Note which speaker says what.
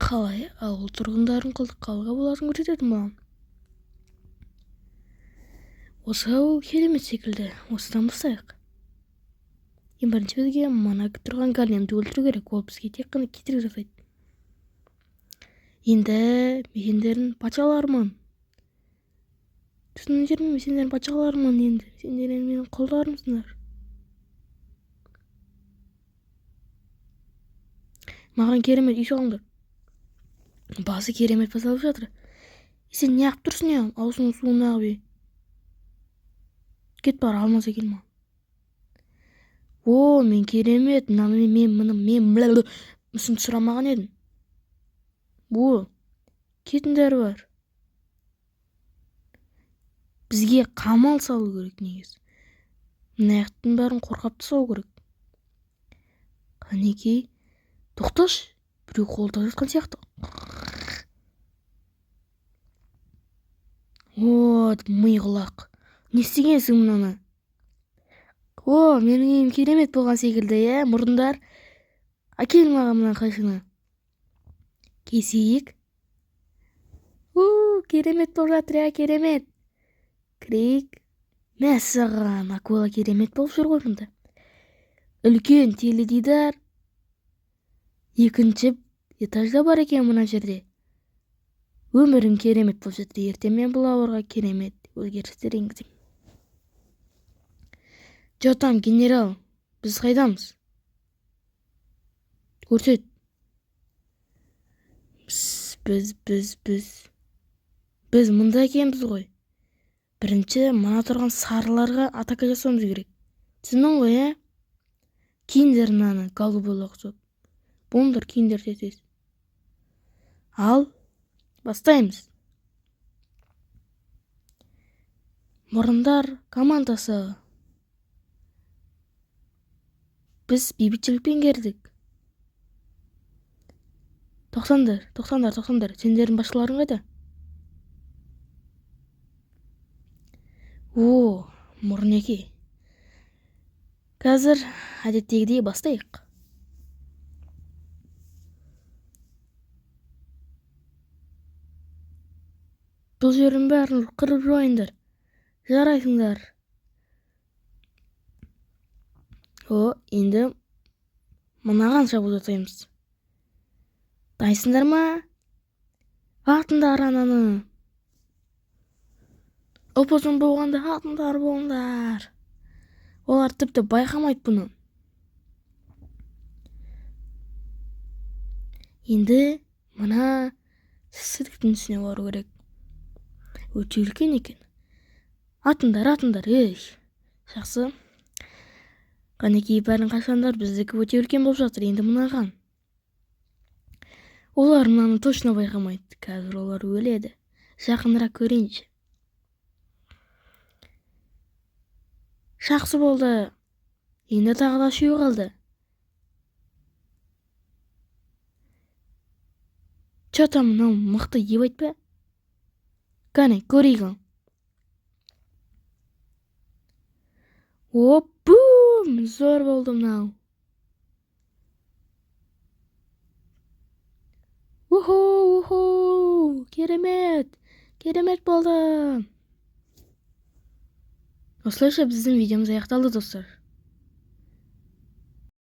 Speaker 1: Қалай ауыл тұрғындарын қалыға болатынын көрсетеді маған. Осы ауыл керемет секілді. Осыдан бастайық. Ең бірінші бізге мана тұрған големді өлтіру керек. Ол бізге тек қана кедергі жасайды. Енді мекендерін патшалармын. Түсіндіңдер ме? Сендердің патшалармын енді. Сендер менің құлдарымсыңдар. Маған керемет үй салыңдар. Басы керемет басалып жатыр. Сен не қып тұрсың я? Аузыңның суын ағып ей. Кет бар, алмаса келме. О, мен керемет. Мен мүсін сұрамаған едім. О, кетіндер бар. Бізге қамал салу керек негіз. Наяқтың бәрін қорғап тастау керек. Қанекей, тоқташ, біреу қолда жатқан сияқты. Вот, миғылақ. Не істегенсің мұнаны? О, менің үйім керемет болған секілді, е, мұрындар. Әкел маған мұнан қайшыны. Кесейік. Керемет болып жатыр, я, керемет. Кірейік. Мәссаған, акула керемет болып жүр ғой мұнда. Үлкен теледидар. Екінші этажда бар екен мына жерде. Өмірім керемет болып жатыр. Ертең мен бұл ауылға керемет өзгерістер енгіземін. Жотам, генерал, біз қайдамыз? Көрсет. Біз мұнда екенбіз ғой. Бірінші мана тұрған сарыларға атака жасауымыз керек. Түсіндің ғой, е? Киіндер мынаны голубой ұқсап. Болыңдар, киіндер тез. Ал, бастаймыз. Мұрындар командасы. Біз бейбітшілікпен келдік. Тоқтаңдар. Сендердің басшыларың қайда? О, мұрнеке. Қазір әдеттегідей бастайық. Бұл жерін бәрін қырып жойыңдар. Жарайсыңдар. О, енді мынаған шабуыл жасаймыз. Дайсыңдар ма? Атыңдар ананы. Опозын болғанда атыңдар болыңдар. Олар тіпті байқамайды бұны. Енді мына сідіктің үстіне бару керек. Өте үлкен екен. Атыңдар, ей. Жақсы. Қанекей бәрін қашандар, біздікі өте үлкен болып жатыр. Енді мынаған. Олар мынаны точно байқамайды. Қазір олар өледі. Жақынырақ көрейінші. Жақсы болды. Енді тағы да үшеу қалды. Чота мынау мықты еп айтпа. Қане, көрейік. Оп, бум! Зор болды мынау. Уху! Керемет! Керемет болды! Осылайша біздің видеомыз аяқталды, достар.